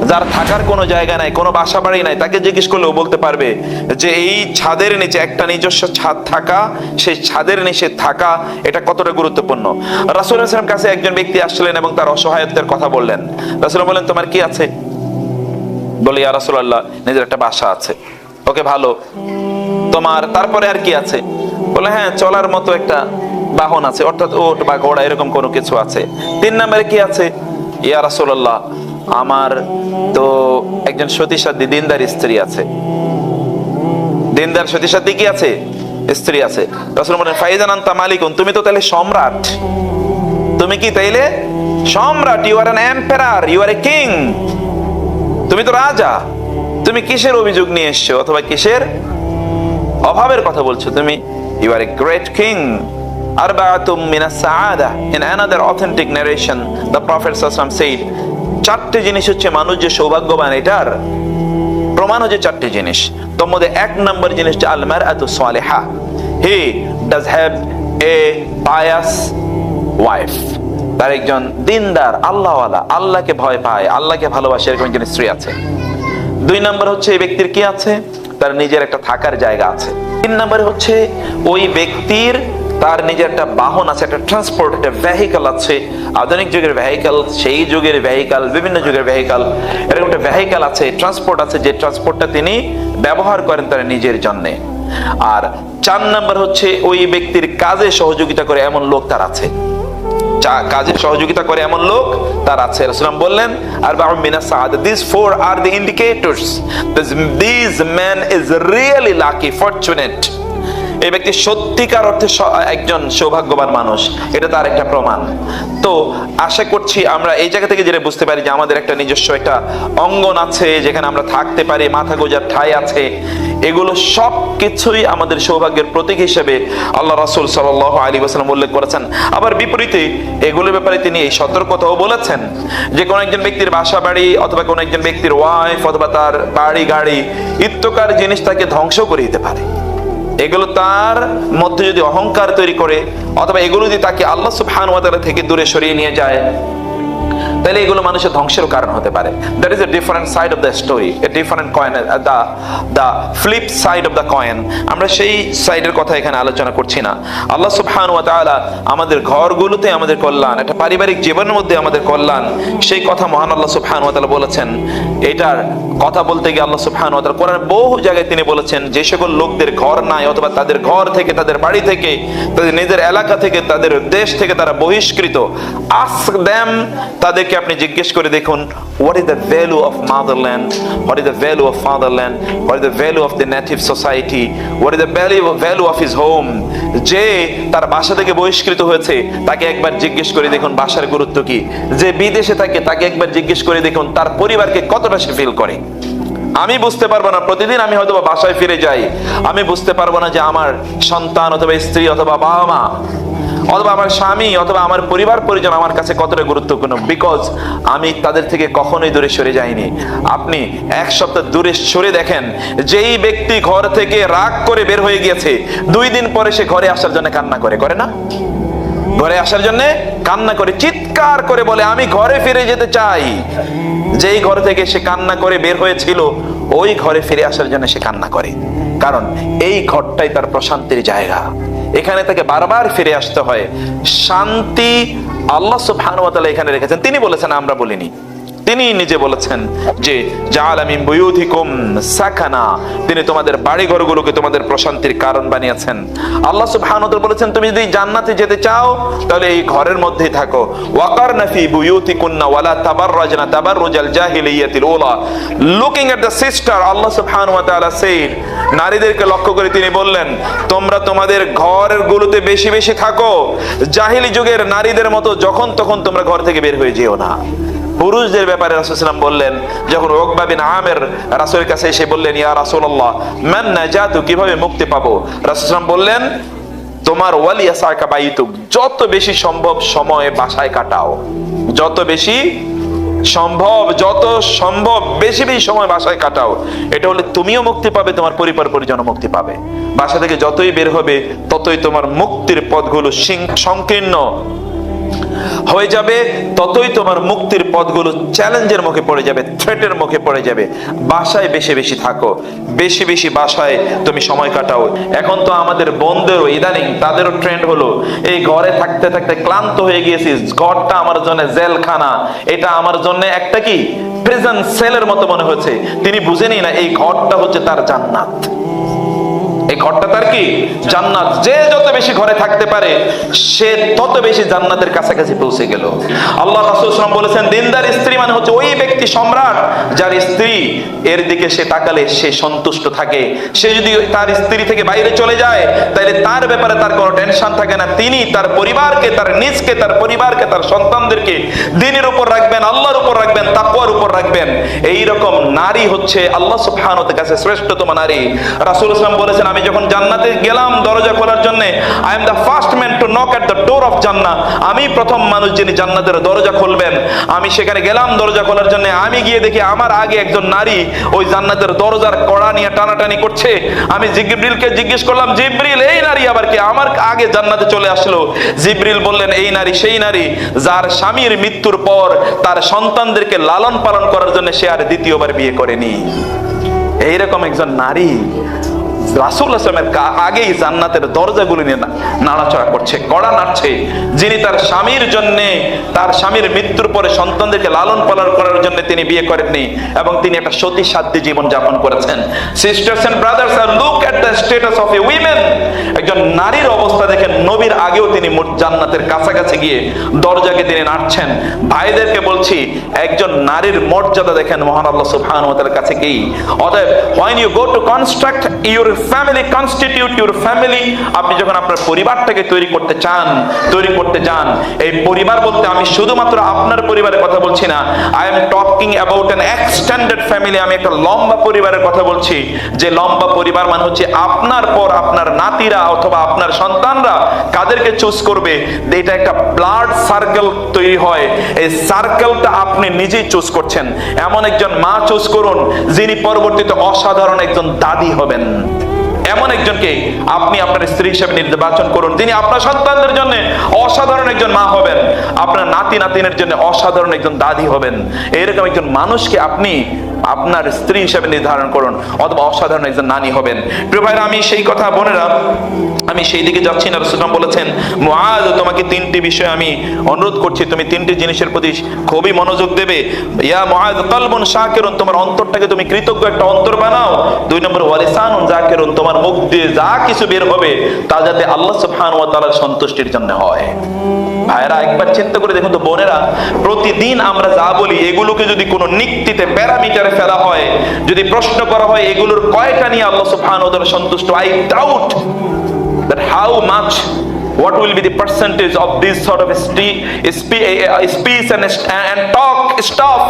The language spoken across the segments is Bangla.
যার থাকার কোনো জায়গা নাই, কোনো বাসা বাড়ি নাই, তাকে জিজ্ঞেস করলেও বলতে পারবে যে এই ছাদের নিচে একটা নিজস্ব ছাদ থাকা, সেই ছাদের নিচে থাকা এটা কতটা গুরুত্বপূর্ণ। রাসূলুল্লাহ সাল্লাল্লাহু আলাইহি ওয়াসাল্লাম কাছে একজন ব্যক্তি আসলেন এবং তার অসহায়ত্বের কথা বললেন। রাসূলুল্লাহ বললেন, তোমার কি আছে? বলে, ইয়া রাসূলুল্লাহ, নিজের একটা বাসা আছে। ওকে, ভালো। তোমার তারপরে আর কি আছে? বলে, হ্যাঁ, চলার মতো একটা বাহন আছে, অর্থাৎ ওট বা ঘোড়া এরকম কোনো কিছু আছে। 3 নম্বরে কি আছে? ইয়া রাসূলুল্লাহ, আমার তো একজন সতীসাধ্যী দিনদার স্ত্রী আছে। দিনদার সতীসাধ্যী কি আছে? স্ত্রী আছে। রাসূল বলেন, ফাইজান আনতা মালিকুন, তুমি তো তাহলে সম্রাট। তুমি কি তাইলে সম্রাট? You are an emperor, you are a king. তুমি তো রাজা। তুমি কিসের অভিযোগ নিয়ে এসছো অথবা কিসের অভাবের কথা বলছো? তুমি you are a great king. আরবাআতুম মিনাস সাআদা। In another authentic narration the prophet সাল্লাল্লাহু আলাইহি ওয়াসাল্লাম সেড, 4টি জিনিস হচ্ছে মানুষ যে সৌভাগ্যবান, এটার প্রমাণ হচ্ছে 4টি জিনিস। তোর মধ্যে 1 নম্বর জিনিসটা আল মারআতু সালিহা, he does have a pious wife. তার একজন দিনদার, আল্লাহওয়ালা, আল্লাহকে ভয় পায়, আল্লাহকে ভালোবাসে এরকম একজন স্ত্রী আছে। 2 নম্বর হচ্ছে এই ব্যক্তির কি আছে? তার নিজের একটা থাকার জায়গা আছে। 3 নম্বরে হচ্ছে ওই ব্যক্তির তার নিজের একটা বাহন আছে, একটা ট্রান্সপোর্ট, একটা ভেহিকল আছে। আধুনিক যুগের ভেহিকল, সেই যুগের ভেহিকল, বিভিন্ন যুগের ভেহিকল, এরকম একটা ভেহিকল আছে, ট্রান্সপোর্ট আছে, যে ট্রান্সপোর্টটা তিনি ব্যবহার করেন তার নিজের জন্য। আর 4 নম্বর হচ্ছে ওই ব্যক্তির কাজে সহযোগিতা করে এমন লোক তার আছে, কাজে সহযোগিতা করে এমন লোক তার আছে। রাসূলুল্লাহ বললেন, আরবাউন মিনাস Saada, these 4 are the indicators this man is really lucky, fortunate. এই ব্যক্তি সত্যিকার অর্থে একজন সৌভাগ্যবান মানুষ, এটা তার একটা প্রমাণ। তো আশা করছি আমরা এই জায়গা থেকে যেটা বুঝতে পারি যে আমাদের একটা নিজস্ব একটা অঙ্গন আছে, যেখানে আমরা থাকতে পারি, মাথা গোঁজার ঠাঁই আছে। এগুলো সব কিছুই আমাদের সৌভাগ্যের প্রতীক হিসেবে আল্লাহ রাসূল সাল্লাল্লাহু আলাইহি ওয়াসাল্লাম উল্লেখ করেছেন। আবার বিপরীতে এগুলোর ব্যাপারে তিনি এই সতর্কতাও বলেছেন যে কোন একজন ব্যক্তির বাসা বাড়ি অথবা কোন একজন ব্যক্তির ওয়াইফ অথবা তার বাড়ি গাড়ি ইত্যাকার জিনিস তাকে ধ্বংস করে দিতে পারে। এগুলো তার মধ্যে যদি অহংকার তৈরি করে অথবা এগুলো যদি তাকে আল্লাহ সুবহানাহু ওয়া তাআলা থেকে দূরে সরিয়ে নিয়ে যায়, তাহলে এগুলো মানুষের ধ্বংসের কারণ হতে পারে। That is a different side of the story, a different coin, the flip side of the coin. আমরা সেই সাইডের কথা এখানে আলোচনা করছি না। আল্লাহ সুবহানাহু ওয়া তাআলা আমাদের ঘরগুলোতে আমাদের কল্যাণ, একটা পারিবারিক জীবনের মধ্যে আমাদের কল্যাণ, সেই কথা মহান আল্লাহ সুবহানাহু ওয়া তাআলা বলেছেন। এটার কথা বলতে গিয়ে আল্লাহ সুবহানাহু ওয়া তাআলা কোরআনের বহু জায়গায় তিনি বলেছেন, যে সকল লোকদের ঘর নাই অথবা তাদের ঘর থেকে, তাদের বাড়ি থেকে, তাদের নিজের এলাকা থেকে, তাদের দেশ থেকে তারা বহিষ্কৃত, আস্ক দেম, তাদেরকে আপনি জিজ্ঞেস করে দেখুন, what is the value of motherland, what is the value of fatherland, what is the value of the native society, what is the value of his home। যে তার বাসা থেকে বহিষ্কৃত হয়েছে তাকে একবার জিজ্ঞেস করে দেখুন বাসার গুরুত্ব কি। যে বিদেশে থাকে তাকে একবার জিজ্ঞেস করে দেখুন তার পরিবারকে কতটা সে ফিল করে। আমি বুঝতে পারবো না, প্রতিদিন আমি হয়তো বাসায় ফিরে যাই, আমি বুঝতে পারবো না যে আমার সন্তান অথবা স্ত্রী অথবা বাবা মা অথবা আমার স্বামী অথবা আমার পরিবার পরিজন আমার কাছে কতটা গুরুত্বপূর্ণ, বিকজ আমি তাদের থেকে কখনোই দূরে সরে যাইনি। আপনি 1 সপ্তাহ দূরে সরে দেখেন, যেই ব্যক্তি ঘর থেকে রাগ করে বের হয়ে গিয়েছে 2 দিন পরে সে ঘরে আসার জন্য কান্না করে না? ঘরে আসার জন্য কান্না করে, চিৎকার করে বলে আমি ঘরে ফিরে যেতে চাই। যেই ঘর থেকে সে কান্না করে বের হয়েছিল ওই ঘরে ফিরে আসার জন্য সে কান্না করে, কারণ এই ঘরটাই তার প্রশান্তির জায়গা, এখানে তাকে বারবার ফিরে আসতে হয়। শান্তি আল্লাহ সুবহানাহু ওয়া তাআলা এখানে রেখেছেন, তিনি বলেছেন, আমরা বলিনি। তিনি নিজে বলেছেন যে জাআলা মিন বুয়ুতিকুম সাকানা, তিনি তোমাদের বাড়ি ঘরগুলোকে তোমাদের প্রশান্তির কারণ বানিয়েছেন। আল্লাহ সুবহানাহু ওয়া তাআলা বলেছেন, তুমি যদি জান্নাতে যেতে চাও তাহলে এই ঘরের মধ্যেই থাকো। ওয়াকারনা ফি বুয়ুতিকুন্না ওয়ালা তাবাররাজনা তাবাররুজাল জাহিলিয়াতিল উলা। লুকিং এট দ্য সিস্টার, আল্লাহ সুবহানাহু ওয়া তাআলা সেইড, নারীদেরকে লক্ষ্য করে তিনি বললেন, তোমরা তোমাদের ঘরগুলোতে বেশি বেশি থাকো, জাহিলি যুগের নারীদের মতো যখন তখন তোমরা ঘর থেকে বের হয়ে যেও না। পুরুষদের ব্যাপারে রাসূল সাল্লাল্লাহু আলাইহি ওয়াসাল্লাম বললেন, যখন উকবা বিন আমির রাসূলের কাছে এসে বললেন, ইয়া রাসূলুল্লাহ মান নাজাতু, কিভাবে মুক্তি পাবো? রাসূল সাল্লাল্লাহু আলাইহি ওয়াসাল্লাম বললেন, তোমার ওয়ালিয়াসাকা বাইতুক, যত বেশি সম্ভব সময় বাসায় কাটাও, যত বেশি সম্ভব বেশি বেশি সময় বাসায় কাটাও। এটা হলে তুমিও মুক্তি পাবে, তোমার পরিবার পরিজন মুক্তি পাবে। বাসা থেকে যতই বের হবে ততই তোমার মুক্তির পথগুলো সংকীর্ণ হয়ে যাবে, ততই তোমার মুক্তির পথগুলো চ্যালেঞ্জের মুখে পড়ে যাবে, থ্রেটের মুখে পড়ে যাবে। বাসায় বেশি বেশি থাকো, বেশি বেশি বাসায় তুমি সময় কাটাও। এখন তো আমাদের বোনদেরও ইদানিং তাদেরও ট্রেন্ড হলো, এই ঘরে থাকতে থাকতে ক্লান্ত হয়ে গিয়েছিস, ঘরটা আমার জন্য জেলখানা, এটা আমার জন্য একটা কি প্রিজন সেলের মতো মনে হচ্ছে। তিনি বুঝেনি না এই ঘরটা হচ্ছে তার জান্নাত, এই ঘরটা তার কি জান্নাত। যে যত বেশি ঘরে থাকতে পারে সে তত বেশি জান্নাতের কাছাকাছি পৌঁছে গেল। আল্লাহ রাসূল সাল্লাল্লাহু আলাইহি ওয়াসাল্লাম বলেছেন, দিনদার স্ত্রী মানে হচ্ছে ওই ব্যক্তি সম্রাট যার স্ত্রী এর দিকে সে তাকালে সে সন্তুষ্ট থাকে। সে যদি তার স্ত্রী থেকে বাইরে চলে যায় তাহলে তার ব্যাপারে তার কোনো টেনশন থাকে না। তিনি তার পরিবারকে, তার নিজকে, তার পরিবারকে, তার সন্তানদেরকে দ্বীনের উপর রাখবেন, আল্লাহর উপর রাখবেন, তাকওয়ার উপর রাখবেন। এই রকম নারী হচ্ছে আল্লাহ সুবহানাহু ওয়া তাআলার কাছে শ্রেষ্ঠতম নারী। রাসূল সাল্লাল্লাহু আলাইহি ওয়াসাল্লাম বলেছেন, আমি যখন জান্নাতে গেলাম দরজা খোলার জন্য, I am the first man to knock at the door of জান্নাহ, আমি প্রথম মানুষ যিনি জান্নাতের দরজা খুলবেন। আমি সেখানে গেলাম দরজা খোলার জন্য, আমি গিয়ে দেখি আমার আগে একজন নারী ওই জান্নাতের দরজার কড়া নিয়ে টানাটানি করছে। আমি জিবরিলকে জিজ্ঞেস করলাম, জিবরিল এই নারী আবার কে, আমার আগে জান্নাতে চলে আসলো? জিবরিল বললেন, এই নারী সেই নারী যার স্বামীর মৃত্যুর পর তার সন্তানদেরকে লালন পালন করার জন্য সে আর দ্বিতীয়বার বিয়ে করেনি। এইরকম একজন নারী রাসূল আসলামের আগেই জান্নাতের দরজাগুলি নিয়ে নাড়াচড়া করছে, কড়া নাড়ছে। যিনি তার স্বামীর জন্য, তার স্বামীর মৃত্যুর পরে সন্তানদেরকে লালন পালন করার জন্য তিনি বিয়ে করেননি এবং তিনি একটা সতী সাধ্যী জীবন যাপন করেছেন। Sisters and brothers, look at the status of a women. একজন নারীর অবস্থা দেখেন, নবীর আগেও তিনি জান্নাতের কাছাকাছি গিয়ে দরজাকে তিনি নাড়ছেন। ভাইদেরকে বলছি, একজন নারীর মর্যাদা দেখেন মহান আল্লাহ সুবহানাহু ওয়া তাআলার কাছে কি। অতএব when you go to construct your family, constitute your family, আপনি যখন আপনার পরিবারটাকে তৈরি করতে চান, এই পরিবার বলতে আমি শুধুমাত্র আপনার পরিবারের কথা বলছি না, I am talking about an extended family. আমি একটা লম্বা পরিবারের কথা বলছি, যে লম্বা পরিবার মানে হচ্ছে আপনার পর আপনার নাতিরা অথবা আপনার সন্তানরা কাদেরকে চুজ করবে, এটা একটা ব্লাড সার্কেল তৈরি হয়। এই সার্কেলটা আপনি নিজেই চুজ করছেন। এমন একজন মা চুজ করুন যিনি পরবর্তীতে অসাধারণ একজন দাদি হবেন। এমন একজনকে আপনি আপনার স্ত্রী হিসেবে নির্বাচন করুন, তিনি আপনার সন্তানদের জন্য অসাধারণ একজন মা হবেন, আপনার নাতি নাতিনের জন্য অসাধারণ একজন দাদি হবেন। এরকম একজন মানুষকে আপনি আপনার স্ত্রী হিসেবে নির্ধারণ করুন, অথবা অসাধারণ একজন নানী হবেন। প্রিয় ভাইরা, আমি সেই কথা বোনেরা, আমি সেই দিকে যাচ্ছি না। রাসূল বলেছেন, মুআজ তোমাকে তিনটি বিষয় আমি অনুরোধ করছি, তুমি তিনটি জিনিসের প্রতি খুবই মনোযোগ দেবে। ইয়া মুআজ কলবুন শাকিরুন, তোমার অন্তরটাকে তুমি কৃতজ্ঞ একটা অন্তর বানাও। 2 নম্বর ওয়ালিসানুন যাকিরুন, তোমার মুখ দিয়ে যা কিছু বের হবে তা যাতে আল্লাহ সুবহানাহু ওয়া তাআলার সন্তুষ্টির জন্য হয়। ভাইরা, একবার চিন্তা করে দেখুন তো বোনেরা, প্রতিদিন আমরা যা বলি এগুলোকে যদি কোনো নিক্তিতে প্যারামিটারে ফেলা হয়, যদি প্রশ্ন করা হয় এগুলোর কয়টা নিয়ে আল্লাহ সুবহানাহু ওয়া তাআলা সন্তুষ্ট, I doubt that how much, what will be the percentage of this sort of speech and talk stuff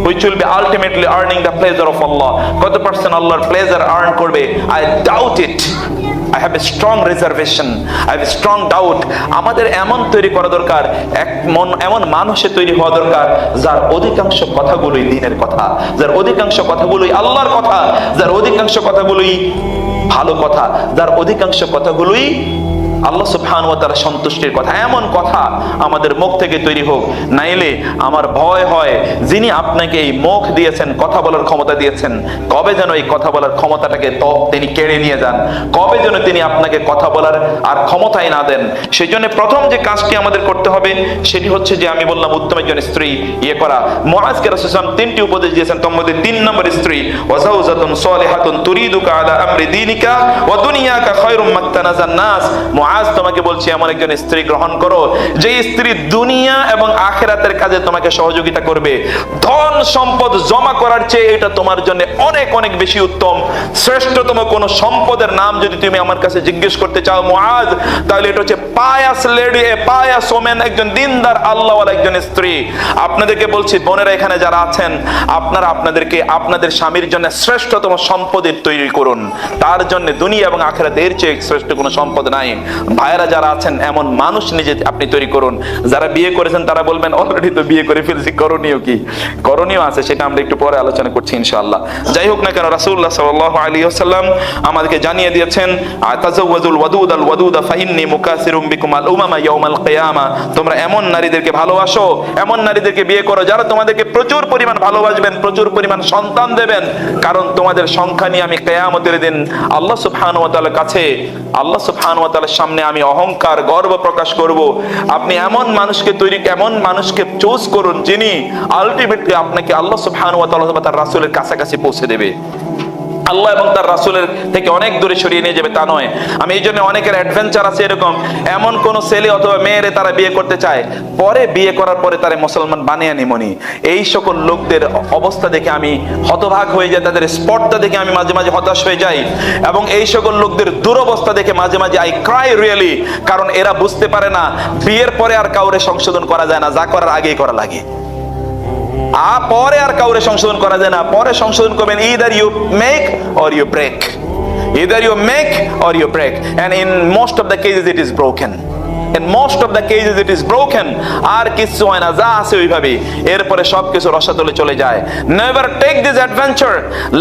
which will be ultimately earning the pleasure of Allah. কত পার্সেন্ট আল্লাহর প্লেজার আর্ন করবে? I doubt it. I have a strong reservation, I have a strong doubt. আমাদের এমন তৈরি করা দরকার, এমন মানুষের তৈরি হওয়া দরকার যার অধিকাংশ কথাগুলোই দ্বীনের কথা, যার অধিকাংশ কথাগুলোই আল্লাহর কথা, যার অধিকাংশ কথাগুলোই ভালো কথা, যার অধিকাংশ কথাগুলোই আল্লাহ সুবহানাহু ওয়া তাআলা সন্তুষ্টির কথা। এমন কথা আমাদের মুখ থেকে তৈরি হোক। নাইলে আমার ভয় হয়, যিনি আপনাকে এই মুখ দিয়েছেন, কথা বলার ক্ষমতা দিয়েছেন, কবে যেন এই কথা বলার ক্ষমতাটাকে তিনি কেড়ে নিয়ে যান, কবে যেন তিনি আপনাকে কথা বলার আর ক্ষমতাই না দেন। সেই জন্য প্রথম যে কাজটি আমাদের করতে হবে সেটি হচ্ছে যে আমি বললাম উত্তম একজন স্ত্রী করা। মুআজকে রাসূল সাল্লাল্লাহু আলাইহি ওয়াসাল্লাম তিনটি উপদেশ দিয়েছেন, তার মধ্যে 3 নম্বর স্ত্রী, ওয়াজাউজাতুন সালিহাতুন তুরিদুকা আলা আমরি দীনিকা ওয়া দুনিয়াকা খায়রুম মাক্তানাজান নাস। আজ তোমাকে বলছি এমন একজন স্ত্রী গ্রহণ করো যে স্ত্রী দুনিয়া এবং আখিরাতের কাজে তোমাকে সহযোগিতা করবে। ধন সম্পদ জমা করার চেয়ে এটা তোমার জন্য অনেক অনেক বেশি উত্তম। শ্রেষ্ঠতম কোন সম্পদের নাম যদি তুমি আমার কাছে জিজ্ঞেস করতে চাও মুআজ, তাহলে এটা হচ্ছে পায়াস লেডি, পায়াস ওমেন, একজন দিনদার আল্লাহওয়ালা একজন স্ত্রী। আপনাদেরকে বলছি বোনেরা, এখানে যারা আছেন, আপনারা আপনাদেরকে আপনাদের স্বামীর জন্য শ্রেষ্ঠতম সম্পদের তৈরি করুন। তার জন্য দুনিয়া এবং আখিরাত এর চেয়ে শ্রেষ্ঠ কোনো সম্পদ নাই। ভাইয়েরা যারা আছেন এমন মানুষ নিজে আপনি তৈরি করুন। যারা বিয়ে করেছেন তারা বলবেন অলরেডি তো বিয়ে করে ফেলছি, করণীয় কি? করণীয় আছে, সেটা আমরা একটু পরে আলোচনা করছি ইনশাআল্লাহ। যাই হোক না কেন, রাসূলুল্লাহ সাল্লাল্লাহু আলাইহি ওয়াসাল্লাম আমাদেরকে জানিয়ে দিয়েছেন, তাযাওয়াজুল ওয়াদুদাল ওয়াদুদা ফাইন্নী মুকাসিরুম বিকুম আল উমামা ইয়াউমাল কিয়ামা। তোমরা এমন নারীদেরকে ভালোবাসো, এমন নারীদেরকে বিয়ে করো যারা তোমাদেরকে প্রচুর পরিমাণ ভালোবাসবেন, প্রচুর পরিমাণ সন্তান দেবেন, কারণ তোমাদের সংখ্যা নিয়ে আমি কিয়ামতের দিন আল্লাহ সুবহানাহু ওয়া তাআলার কাছে, আল্লাহ সুবহানাহু ওয়া তাআলার সামনে আমি অহংকার গর্ব প্রকাশ করব। আপনি এমন মানুষকে তৈরি, এমন মানুষকে চুজ করুন যিনি আলটিমেটলি আপনাকে আল্লাহ সুবহানাহু ওয়া তাআলা বা তার রাসূলের কাছাকাছি পৌঁছে দেবে। আল্লাহ এবং তার রাসূলের থেকে অনেক দূরে সরিয়ে নিয়ে যাবে তা নয়। আমি এই জন্য অনেকের অ্যাডভেঞ্চার আছে এরকম, এমন কোন ছেলে অথবা মেয়েরে তারা বিয়ে করতে চায়, পরে বিয়ে করার পরে তারা মুসলমান বানিয়ে নিমনি। এই সকল লোকদের অবস্থা দেখে আমি হতভাগ হয়ে যাই, তাদের স্পটটা দেখে আমি মাঝে মাঝে হতাশ হয়ে যাই, এবং এই সকল লোকদের দুরবস্থা দেখে মাঝে মাঝে আই ক্রাই রিয়েলি। কারণ এরা বুঝতে পারে না বিয়ের পরে আর কাউরে সংশোধন করা যায় না, যা করার আগেই করা লাগে। পরে আর কাউরে সংশোধন করা যায় না, পরে সংশোধন করবেন either you make or you break, either you make or you break, and in most of the cases it is broken, in most of the cases it is broken। আর কিছু হয় না, যা আছে ওইভাবে, এরপরে সবকিছু রসাতলে চলে যায়। never take this adventure,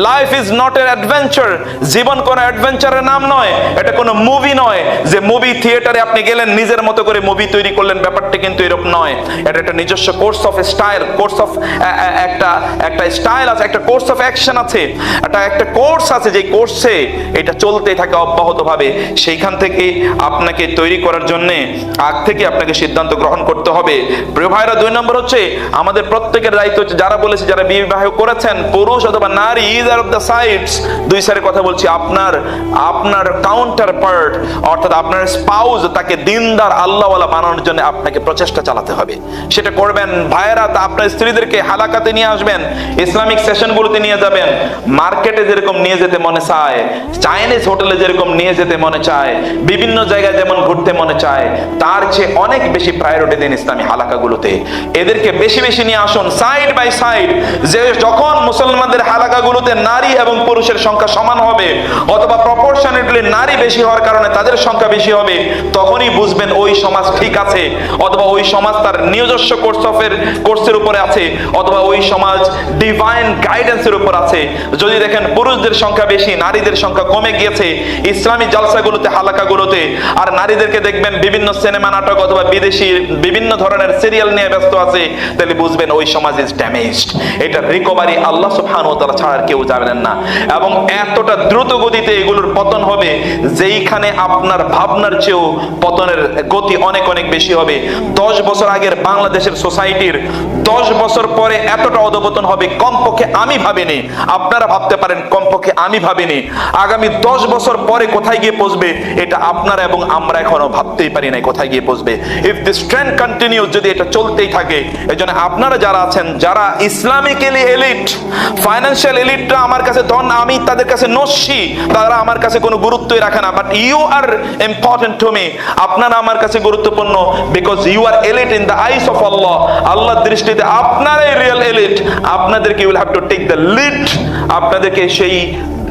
life is not an adventure। জীবন কোনো অ্যাডভেঞ্চারের নাম নয়, এটা কোনো মুভি নয় যে মুভি থিয়েটারে আপনি গেলেন নিজের মতো করে মুভি তৈরি করলেন, ব্যাপারটা কিন্তু এরকম নয়। এটা একটা নিজস্ব course of style, course of একটা স্টাইল আছে, একটা কোর্স অফ অ্যাকশন আছে, একটা কোর্স আছে, যে কোর্সে এটা চলতে থাকে অব্যাহতভাবে। সেইখান থেকে আপনাকে তৈরি করার জন্য আগ থেকে আপনাকে সিদ্ধান্ত গ্রহণ করতে হবে। প্রিয় ভাইরা, 2 নম্বর হচ্ছে আমাদের প্রত্যেকের দায়িত্ব হচ্ছে, যারা বলেছে যারা বিবাহ করেছেন, পুরুষ অথবা নারী, ইদার অফ দ্য সাইডস, দুই সাইডের কথা বলছি, আপনার কাউন্টার পার্ট অর্থাৎ আপনার স্পাউস, তাকে দিনদার আল্লাহওয়ালা বানানোর জন্য আপনাকে প্রচেষ্টা চালাতে হবে। সেটা করবেন ভাইয়েরা, তা আপনার স্ত্রীদেরকে হালাকাতে নিয়ে আসবেন, ইসলামিক সেশনগুলোতে নিয়ে যাবেন, মার্কেটে যেরকম নিয়ে যেতে মনে চায়, চাইনিজ হোটেলে যেরকম নিয়ে যেতে মনে চায়, বিভিন্ন জায়গায় যেমন ঘুরতে মনে চায়, তার চেয়ে অনেক বেশি প্রায়োরিটি দিন ইসলামী হালাকাগুলোতে। এদেরকে বেশি বেশি নিয়ে আসুন সাইড বাই সাইড। যে যখন মুসলমানদের হালাকাগুলোতে নারী এবং পুরুষের সংখ্যা সমান হবে, অথবা প্রপোর্শনেটলি নারী বেশি হওয়ার কারণে তাদের সংখ্যা বেশি হবে, তখনই বুঝবেন ওই সমাজ ঠিক আছে, অথবা ওই সমাজ তার নিজস্ব কোর্সের উপরে আছে, অথবা ওই সমাজ ডিভাইন গাইডেন্সের উপর আছে। যদি দেখেন পুরুষদের সংখ্যা বেশি, নারীদের সংখ্যা কমে গিয়েছে ইসলামী জালসাগুলোতে, হালাকাগুলোতে, আর নারীদেরকে দেখবেন বিভিন্ন সিনেমা, নাটক অথবা বিদেশি বিভিন্ন ধরনের সিরিয়াল নিয়ে ব্যস্ত আছে, তাহলে বুঝবেন ওই সমাজ ইজ ড্যামেজড। এটা রিকভারি আল্লাহ সুবহানাহু ওয়া তাআলা ছাড়া আর কেউ জানেন না। এবং এতটা দ্রুত গতিতে এগুলোর পতন হবে, যেইখানে আপনার ভাবনার চেয়েও পতনের গতি অনেক অনেক বেশি হবে। 10 বছর আগের বাংলাদেশের সোসাইটির 10 বছর পরে এতটা অধপতন হবে, কমপক্ষে আমি ভাবিনি, আপনারা ভাবতে পারেন কমপক্ষে আমি ভাবিনি। আগামী 10 বছর পরে কোথায় গিয়ে পৌঁছবে এটা আপনারা এবং আমরা এখনো ভাবতেই পারি না কোথায় গিয়ে পৌঁছবে। ইফ দিস ট্রেন্ড কন্টিনিউজ, যদি এটা চলতেই থাকে, এজন্য আপনারা যারা আছেন, যারা ইসলামিক্যালি এলিট, ফাইন্যান্সিয়াল এলিটরা আমার কাছে ধন, আমি তাদের কাছে নস্যি, তারা আমার কাছে কোনো গুরুত্বই রাখে না, but you are important to me. আপনারা আমার কাছে গুরুত্বপূর্ণ, because you are elite in the eyes of Allah. আল্লাহর দৃষ্টিতে আপনারাই রিয়েল এলিট। আপনাদেরকে will have to take the lead, আপনাদেরকে সেই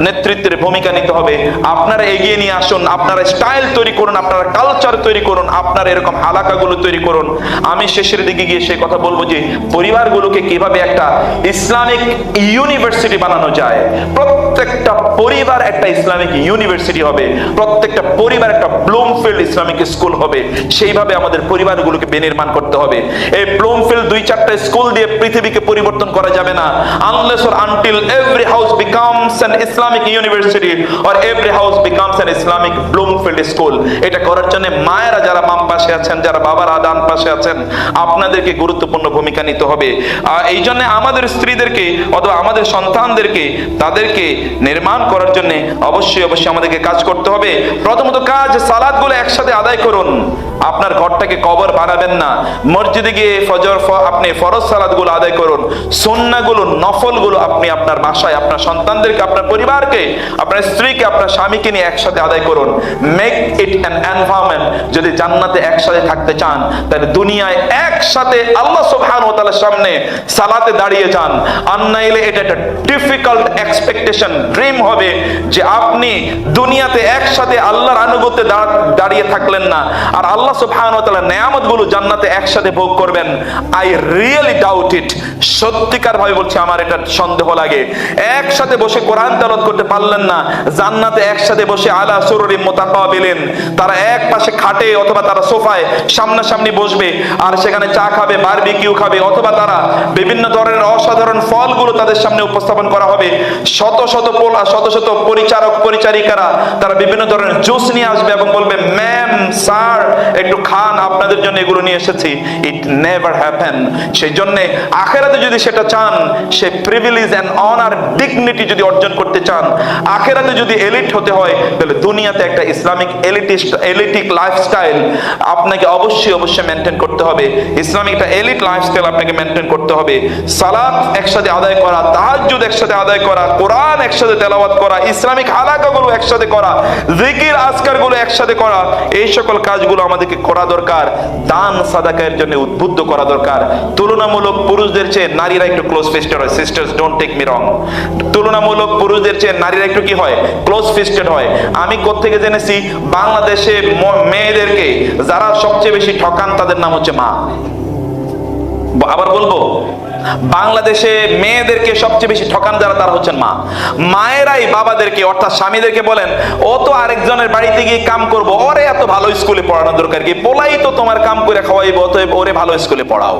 নেতৃত্বের ভূমিকা নিতে হবে। আপনারা এগিয়ে নিয়ে আসুন, আপনারা স্টাইল তৈরি করুন, আপনারা কালচার তৈরি করুন, আপনারা এরকম হালাকাগুলো তৈরি করুন। আমি শেষের দিকে গিয়ে সেই কথা বলবো যে পরিবারগুলোকে কিভাবে একটা ইসলামিক ইউনিভার্সিটি বানানো যায়। প্রত্যেকটা পরিবার একটা ইসলামিক ইউনিভার্সিটি হবে, প্রত্যেকটা পরিবার একটা ব্লুমফিল্ড ইসলামিক স্কুল হবে। সেইভাবে আমাদের পরিবারগুলোকে বিনির্মাণ করতে হবে। এই ব্লুমফিল্ড 2-4টা স্কুল দিয়ে পৃথিবীকে পরিবর্তন করা যাবে না, unless or until every house becomes an Islamic university or every house becomes an Islamic Bloomfield school. এটা করার জন্য মায়েরা যারা বাম পাশে আছেন, যারা বাবারা ডান পাশে আছেন, আপনাদেরকে গুরুত্বপূর্ণ ভূমিকা নিতে হবে। এই জন্য আমাদের স্ত্রীদেরকে অথবা আমাদের সন্তানদেরকে, তাদেরকে নির্মাণ করার জন্য অবশ্যই আমাদেরকে কাজ করতে হবে। প্রথমত কাজ, সালাতগুলো একসাথে আদায় করুন। আপনার ঘরটাকে কবর বানাবেন না। মসজিদে গিয়ে আপনি ফরজ সালাতগুলো আদায় করুন, সুন্নাহগুলো, নফলগুলো আপনি আপনার বাসায় আপনার সন্তানদেরকে, আপনার পরিবারকে, আপনার স্ত্রীকে, আপনার স্বামীকে নিয়ে একসাথে আদায় করুন। Make it an environment. যদি জান্নাতে একসাথে থাকতে চান তাহলে দুনিয়ায় একসাথে আল্লাহ সুবহানাহু ওয়া তাআলার সামনে সালাতে দাঁড়িয়ে যান। আর নাইলে এটা একটা ডিফিকাল্ট এক্সপেকটেশন, ড্রিম হবে যে আপনি দুনিয়াতে একসাথে আল্লাহর আনুগত্যে দাঁড়িয়ে থাকলেন না, আর আল্লাহ সুবহানাহু ওয়া তাআলার নেয়ামতগুলো জান্নাতে একসাথে ভোগ করবেন। আই রিয়েলি ডাউট ইট। সত্যিকার ভাবে বলছি, আমার এটা সন্দেহ লাগে। একসাথে বসে কোরআন তেলাওয়াত করতে পারলেন না, জান্নাতে একসাথে বসে আলা সুরুরিন মুতাকাবিলিন, তারা এক পাশে খাটে অথবা তারা সোফায় সামনাসামনি বসবে আর সেখানে চা খাবে, বারবিকিউ খাবে, অথবা তারা বিভিন্ন ধরনের অসাধারণ ফলগুলো তাদের সামনে উপস্থাপন করা হবে। শত শত পরিচারক পরিচারিকারা তারা বিভিন্ন ধরনের জুস নিয়ে আসবে এবং বলবে, ম্যাম, স্যার, একটু খান, আপনাদের জন্য এগুলো নিয়ে এসেছি। It never happen. সেই জন্য আখিরাতে যদি সেটা চান, সে প্রিভিলেজ এন্ড অনার, ডিগনিটি যদি অর্জন করতে চান, আখিরাতে যদি এলিট হতে হয়, তাহলে দুনিয়াতে একটা ইসলামিক এলিটিক লাইফস্টাইল আপনাকে অবশ্যই মেনটেন করতে হবে। ইসলামিক একটা এলিট লাইফস্টাইল আপনাকে মেনটেন করতে হবে। সালাত একসাথে আদায় করা, তাহাজ্জুদ একসাথে আদায় করা, কোরআন একসাথে তেলাওয়াত করা, ইসলামিক হালাকাগুলো একসাথে করা, জিকির আজকারগুলো একসাথে করা, এই সকল কাজগুলো আমাদেরকে করা দরকার। দান সাদাকার জন্য উদ্বুদ্ধ করা দরকার। তুলনামূলক পুরুষদের চেয়ে নারীরা একটু ক্লোজ ফিস্টেড হয়। Sisters, don't take me wrong. তুলনামূলক পুরুষদের চেয়ে নারীরা একটু কি হয়? ক্লোজ ফিস্টেড হয়। আমি কোত্থেকে জেনেছি, বাংলাদেশে মেয়েদেরকে যারা সবচেয়ে বেশি ঠকান তাদের নাম হচ্ছে মা। আবার বলবো, বাংলাদেশে মেয়েদেরকে সবচেয়ে বেশি ঠকান যারা, তারা হচ্ছেন মা। মায়েরাই বাবাদেরকে অর্থাৎ স্বামীদেরকে বলেন, ও তো আরেকজনের বাড়িতে গিয়ে কাম করবো, ওরে এত ভালো স্কুলে পড়ানোর দরকার কি, পোলাই তো তোমার কাম করে খাওয়াইবো, অতএব ওরে ভালো স্কুলে পড়াও।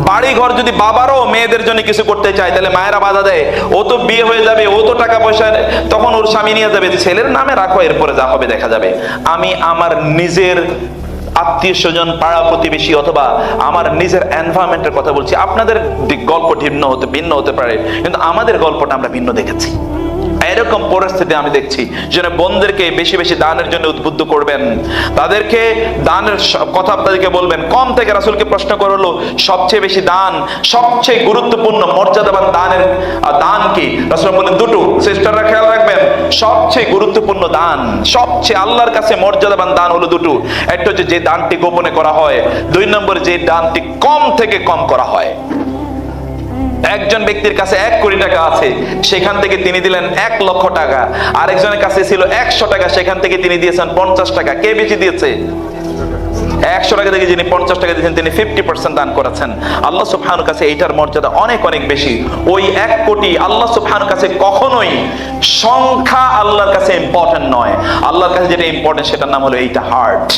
বাড়ি ঘর যদি বাবারও মেয়েদের জন্য কিছু করতে চায়, তাহলে মায়েরা বাধা দেয়, ও তো বিয়ে হয়ে যাবে, ও তো টাকা পয়সা, তখন ওর স্বামী নিয়ে যাবে, ছেলের নামে রাখো, এরপরে যা হবে দেখা যাবে। আমি আমার নিজের আত্মীয় স্বজন, পাড়া প্রতিবেশী অথবা আমার নিজের এনভায়রনমেন্টের কথা বলছি। আপনাদের গল্প ভিন্ন হতে পারে, কিন্তু আমাদের গল্পটা আমরা ভিন্ন দেখেছি। এরকম পরিস্থিতি আমি দেখছি। যেন বোনদেরকে বেশি বেশি দানের জন্য উদ্বুদ্ধ করবেন, তাদেরকে দানের কথা আপনাদেরকে বলবেন। কম থেকে রাসূলকে প্রশ্ন করা হলো, সবচেয়ে বেশি দান, সবচেয়ে গুরুত্বপূর্ণ মর্যাদাবান দান কি? রাসূল বলেন, দুটো। সিস্টাররা খেয়াল রাখবেন, সবচেয়ে গুরুত্বপূর্ণ দান, সবচেয়ে আল্লাহর কাছে মর্যাদাবান দান হলো দুটো। একটা হচ্ছে যে দানটি গোপনে করা হয়, 2 নম্বর যে দানটি কম থেকে কম করা হয়। একজন ব্যক্তির কাছে 1 কোটি টাকা আছে, সেখান থেকে তিনি দিলেন 1 লক্ষ টাকা। আরেকজনের কাছে ছিল 100 টাকা, সেখান থেকে তিনি দিয়েছেন 50 টাকা। কে বেশি দিয়েছে? 100 টাকা থেকে যিনি 50 টাকা দিয়েছেন, তিনি 50% দান করেছেন। আল্লাহ সুবহানাহু কাছে এইটার মর্যাদা অনেক অনেক বেশি। ওই 1 কোটি আল্লাহ সুবহানাহু কাছে কখনোই সংখ্যা আল্লাহর কাছে ইম্পর্টেন্ট নয়। আল্লাহর কাছে যেটা ইম্পর্টেন্ট, সেটার নাম হলো এইটা হার্ট।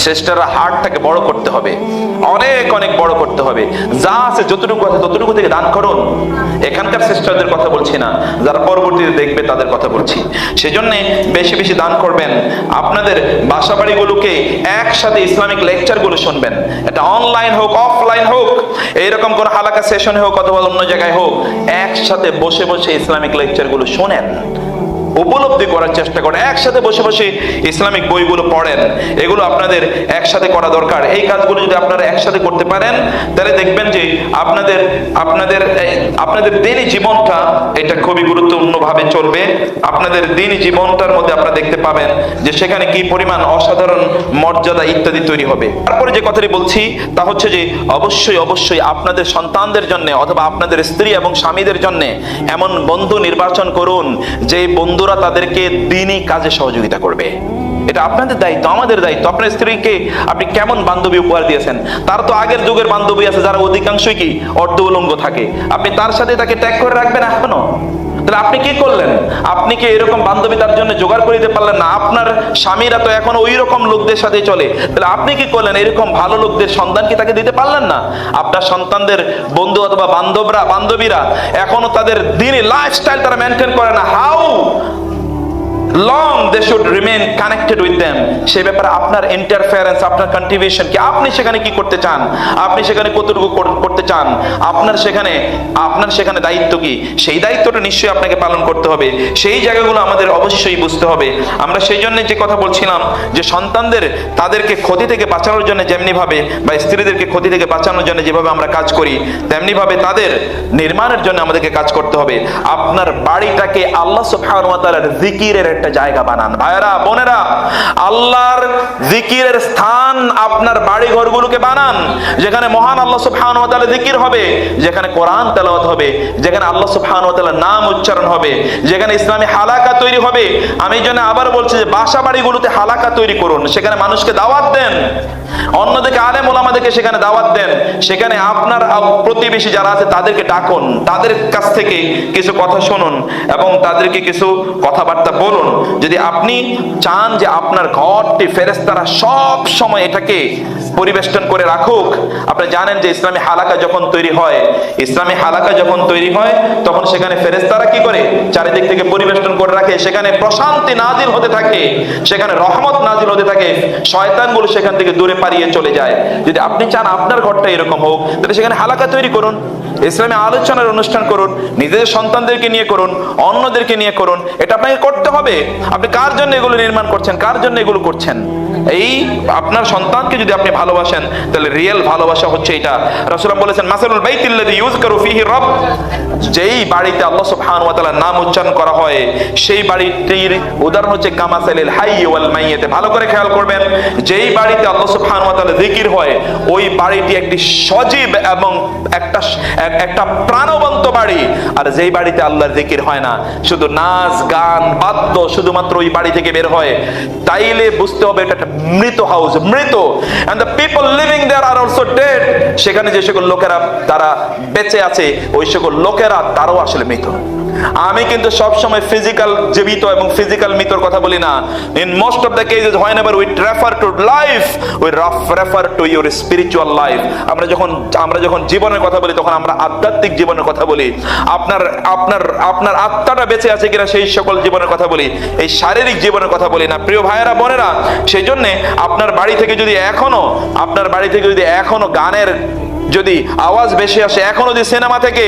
শ্রেষ্ঠরা হার্টটাকে বড় করতে হবে, অনেক অনেক বড় করতে হবে। যা আছে যতটুকু আছে ততটুকু থেকে দান করুন। এখানকার শ্রেষ্ঠদের কথা বলছি না, যারা পরবর্তীতে দেখবে তাদের কথা বলছি। সেজন্য বেশি বেশি দান করবেন। আপনাদের বাসা বাড়িগুলোকে একসাথে ইসলামিক লেকচারগুলো শুনবেন। এটা অনলাইন হোক, অফলাইন হোক, এইরকম কোন হালাকা সেশনে হোক অথবা অন্য জায়গায় হোক, একসাথে বসে বসে ইসলামিক লেকচারগুলো শোনেন, উপলব্ধি করার চেষ্টা করেন। একসাথে বসে বসে ইসলামিক বইগুলো পড়েন। এগুলো আপনাদের একসাথে করা দরকার। এই কাজগুলো যদি আপনারা একসাথে করতে পারেন, তাহলে দেখবেন যে আপনাদের দিনই জীবনটা এটা খুবই গুরুত্বপূর্ণভাবে চলবে। আপনাদের দিনই জীবনটার মধ্যে আপনারা দেখতে পাবেন যে সেখানে কি পরিমাণ অসাধারণ মর্যাদা ইত্যাদি তৈরি হবে। তারপরে যে কথাটি বলছি তা হচ্ছে যে অবশ্যই আপনাদের সন্তানদের জন্য অথবা আপনাদের স্ত্রী এবং স্বামীদের জন্য এমন বন্ধু নির্বাচন করুন, যে বন্ধুরা তাদেরকে দ্বীনি কাজে সহযোগিতা করবে। এটা আপনাদের দায়িত্ব, আমাদের দায়িত্ব। আপনার স্ত্রীকে আপনি কেমন বান্ধবী উপহার দিয়েছেন? তার তো আগের যুগের বান্ধবী আছে যারা অধিকাংশই কি অর্ধ উলঙ্গ থাকে। আপনি তার সাথে তাকে ট্যাগ করে রাখবেন এখনো? তাহলে আপনি কি করলেন? আপনি কি এরকম বান্ধবী তার জন্য জোগাড় করে দিতে পারলেন না? আপনার স্বামীরা তো এখন ওই রকম লোকদের সাথে চলে, তাহলে আপনি কি করলেন? এরকম ভালো লোকদের সন্ধান কি তাকে দিতে পারলেন না? আপনার সন্তানদের বন্ধু অথবা বান্ধবীরা এখনো তাদের দ্বীনি লাইফস্টাইল তারা মেনটেন করে না। How long they should remain connected with them. সেই ব্যাপারে আপনার ইন্টারফেয়ারেন্স, আপনার কন্ট্রিবিউশন কি? আপনি সেখানে কি করতে চান? আপনি সেখানে কতটুকু করতে চান? আপনার সেখানে দায়িত্ব কি? সেই দায়িত্বটা নিশ্চয়ই আপনাকে পালন করতে হবে। সেই জায়গাগুলো আমাদের অবশ্যই বুঝতে হবে। আমরা সেই জন্য যে কথা বলছিলাম যে তাদেরকে ক্ষতি থেকে বাঁচানোর জন্য যেমনি ভাবে, বা স্ত্রীদেরকে ক্ষতি থেকে বাঁচানোর জন্য যেভাবে আমরা কাজ করি, তেমনি ভাবে তাদের নির্মাণের জন্য আমাদেরকে কাজ করতে হবে। আপনার বাড়িটাকে আল্লাহ সুবহানাহু ওয়া তাআলার জিকিরের একটা জায়গা বানান। ভাইরা বোনেরা, আল্লাহর জিকিরের স্থান আপনার বাড়ি ঘরগুলোকে বানান, যেখানে মহান আল্লাহ সুবহানাহু ওয়া তাআলা জিকির হবে, যেখানে কোরআন তেলাওয়াত হবে, যেখানে আল্লাহ সুবহানাহু ওয়া তাআলার নাম উচ্চারণ হবে, যেখানে ইসলামী হালাকা তৈরি হবে। আমি এই জন্য আবার বলছি যে বাসা বাড়িগুলোতে হালাকা তৈরি করুন, সেখানে মানুষকে দাওয়াত দেন, অন্যদিকে আলেম ওলামাদেরকে সেখানে দাওয়াত দেন, সেখানে আপনার প্রতিবেশী যারা আছে তাদেরকে ডাকুন, তাদের কাছ থেকে কিছু কথা শুনুন এবং তাদেরকে কিছু কথাবার্তা বলুন। যদি আপনি চান যে আপনার ঘরটি ফেরেশতারা সব সময় এটাকে পরিবেষ্টন করে রাখুক, আপনি জানেন যে ইসলামী হালাকা যখন তৈরি হয় তখন সেখানে ফেরেশতারা কি করে? চারিদিক থেকে পরিবেষ্টন করে রাখে, সেখানে প্রশান্তি নাজিল হতে থাকে, সেখানে রহমত নাজিল হতে থাকে, শয়তানগুলো সেখান থেকে দূরে পালিয়ে চলে যায়। যদি আপনি চান আপনার ঘরটা এরকম হোক, তাহলে সেখানে হালাকা তৈরি করুন, ইসলামী আলোচনার অনুষ্ঠান করুন, নিজেদের সন্তানদেরকে নিয়ে করুন, অন্যদেরকে নিয়ে করুন। এটা আপনাকে করতে হবে। আপনি কার জন্য এগুলো নির্মাণ করছেন? কার জন্য এগুলো করছেন? এই আপনার সন্তানকে যদি আপনি ভালোবাসেন, তাহলে রিয়েল ভালোবাসা হচ্ছে এটা। রাসূলুল্লাহ বলেছেন, মাসালুল বাইতিল্লাযী ইউযকারু ফীহি রাব, যেই বাড়িতে আল্লাহ সুবহানাহু ওয়া তাআলার নাম উচ্চারণ করা হয়, সেই বাড়িটির উদাহরণ হচ্ছে কামাসালিল হাইয়্যি ওয়াল মাইয়্যিত। ভালো করে খেয়াল করবেন, যেই বাড়িতে আল্লাহ সুবহানাহু ওয়া তাআলা জিকির হয়, ওই বাড়িটি একটি সজীব এবং একটা প্রাণবন্ত বাড়ি। আর যেই বাড়িতে আল্লাহর জিকির হয় না, শুধু নাচ গান বাদ্য শুধুমাত্র ওই বাড়ি থেকে বের হয়, তাইলে বুঝতে হবে এটা একটা মৃত হাউস, মৃত। and the people living there are also dead। সেখানে যে সকল লোকেরা তারা বেঁচে আছে, ওই সকল লোকেরা তারাও আসলে মৃত। আমি কিন্তু সব সময় ফিজিক্যাল জীবিত এবং ফিজিক্যাল মৃতর কথা বলি না। in most of the cases whenever we refer to life, we refer to your spiritual life। আমরা যখন জীবনের কথা বলি, তখন আমরা আধ্যাত্মিক জীবনের কথা বলি। আপনার আত্মাটা বেঁচে আছে কিনা সেই সকল জীবনের কথা বলি, এই শারীরিক জীবনের কথা বলি না। প্রিয় ভাইয়েরা বোনেরা, সেই জন্য আপনার বাড়ি থেকে যদি এখনো গানের যদি আওয়াজ বেশি আসে, এখনো যদি সিনেমা থেকে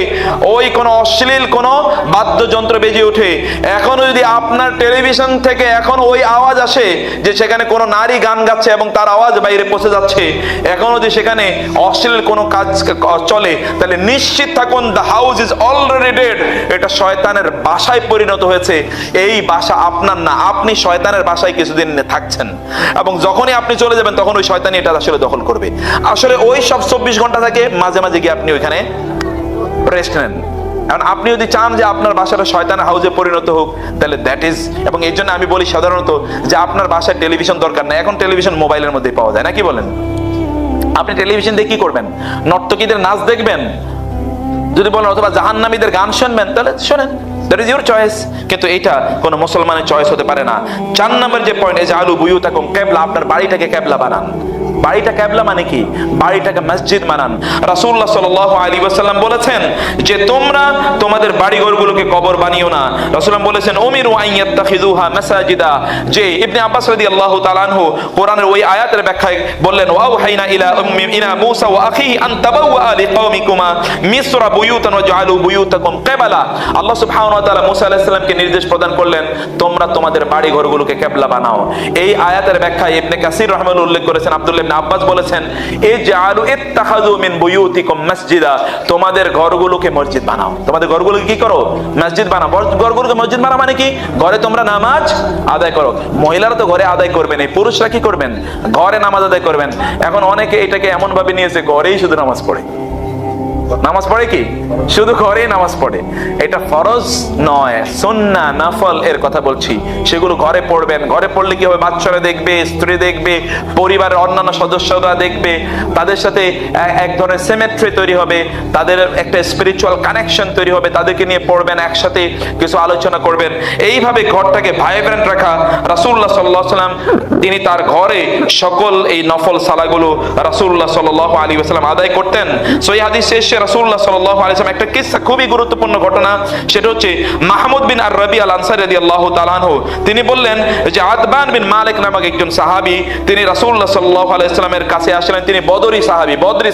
ওই কোনো অশ্লীল কোনো বাদ্যযন্ত্র বেজে ওঠে, এখনো যদি আপনার টেলিভিশন থেকে এখনো ওই আওয়াজ আসে যে সেখানে কোনো নারী গান গাচ্ছে এবং তার আওয়াজ বাইরে পৌঁছে যাচ্ছে, এখনো যদি সেখানে অশ্লীল কোনো কাজ চলে, তাহলে নিশ্চিত থাকুন the house is already dead. এটা শয়তানের বাসায় পরিণত হয়েছে। এই বাসা আপনার না, আপনি শয়তানের বাসায় কিছুদিন থাকছেন, এবং যখনই আপনি চলে যাবেন তখন ওই শয়তানি এটা আসলে দখল করবে। আসলে ওই সব 24 ঘন্টা মাঝে মাঝে গিয়ে আপনি ওইখানে রেস্ট নেন। কারণ আপনি যদি চান যে আপনার বাসাটা শয়তানের হাউসে পরিণত হোক, তাহলে দ্যাট ইজ, এবং এই জন্য আমি বলি সাধারণত যে আপনার বাসায় টেলিভিশন দরকার না। এখন টেলিভিশন মোবাইলের মধ্যে পাওয়া যায়, নাকি বলেন? আপনি টেলিভিশন দিয়ে কি করবেন? নর্তকীদের নাচ দেখবেন যদি বলেন, অথবা জাহান্নামীদের গান শুনবেন, তাহলে শোনেন, দ্যাট ইজ ইউর চয়েস। কিন্তু এটা কোনো মুসলমানের চয়েস হতে পারে না। 4 নম্বর যে পয়েন্ট, জাআলু বুয়ুতাকুম কিবলা, আপনার বাড়িটাকে কিবলা বানান। বাড়িটা কিবলা মানে কি? বাড়িটাকে মসজিদ বানান। রাসূলুল্লাহ সাল্লাল্লাহু আলাইহি ওয়াসাল্লাম বলেছেন যে তোমরা তোমাদের বাড়িঘরগুলোকে কবর বানিও না। রাসূলুল্লাহ বলেছেন উমিরু আন ইয়াত্তাখিযুহা মাসাজিদা। যে ইবনে আব্বাস রাদিয়াল্লাহু তাআলা আনহু কোরআনের ওই আয়াতের ব্যাখ্যায় বললেন, ওয়াহাইনা ইলা মূসা ওয়া আখিহি আন তাবাওয়া লিকাওমিকুমা মিসরা বুয়ুতান ওয়া জাআলু বুয়ুতাকুম কিবলা। আল্লাহ সুবহানাহু ওয়া তাআলা মূসা আলাইহিস সালামকে নির্দেশ প্রদান করলেন, তোমরা তোমাদের বাড়িঘরগুলোকে কিবলা বানাও। এই আয়াতের ব্যাখ্যায় ইবনে কাসির রাহমাতুল্লাহ উল্লেখ করেছেন, আব্দুল্লাহ ইবনে আব্বাস বলেছেন, ইজআলু ইত্তাখাযু মিন বুয়ুতিকুম মাসজিদা, তোমাদের ঘরগুলোকে মসজিদ বানাও। তোমাদের ঘরগুলোকে কি করো? মসজিদ বানাও। ঘরগুলোকে মসজিদ বানাও মানে কি? ঘরে তোমরা নামাজ আদায় করো। মহিলারা তো ঘরে আদায় করবেন, এই পুরুষরা কি করবেন? ঘরে নামাজ আদায় করবেন। এখন অনেকে এটাকে এমন ভাবে নিয়েছে ঘরেই শুধু নামাজ পড়ে। নামাজ পড়ে কি? শুধু ঘরে নামাজ পড়ে। এটা ফরজ নয়, সুন্নাহ নফল এর কথা বলছি। সেগুলো ঘরে পড়বেন। ঘরে পড়লে কি হবে? বাচ্চারা দেখবে, স্ত্রী দেখবে, পরিবারের অন্যান্য সদস্যরা দেখবে, তাদের সাথে এক ধরনের সিমেট্রি তৈরি হবে, তাদের একটা স্পিরিচুয়াল কানেকশন তৈরি হবে। তাদেরকে নিয়ে পড়বেন, একসাথে কিছু আলোচনা করবেন। এইভাবে ঘরটাকে ভাইব্রেন্ট রাখা। রাসূলুল্লাহ সাল্লাল্লাহু আলাইহি ওয়াসাল্লাম তিনি তার ঘরে সকল এই নফল সালাগুলো রাসূলুল্লাহ সাল্লাল্লাহু আলাইহি ওয়াসাল্লাম আদায় করতেন। সহিহ হাদিসে এসে রাসূলুল্লাহ সাল্লাল্লাহু আলাইহি ওয়াসাল্লাম একটা কিসসা, খুবই গুরুত্বপূর্ণ ঘটনা, সেটা হচ্ছে মাহমুদ বিন আর রবি আল আনসারী রাদিয়াল্লাহু তাআলা আনহু তিনি বললেন যে আতবান বিন মালিক নামক একজন সাহাবী তিনি রাসূলুল্লাহ সাল্লাল্লাহু আলাইহি ওয়াসাল্লামের কাছে আসলেন। তিনি বদরি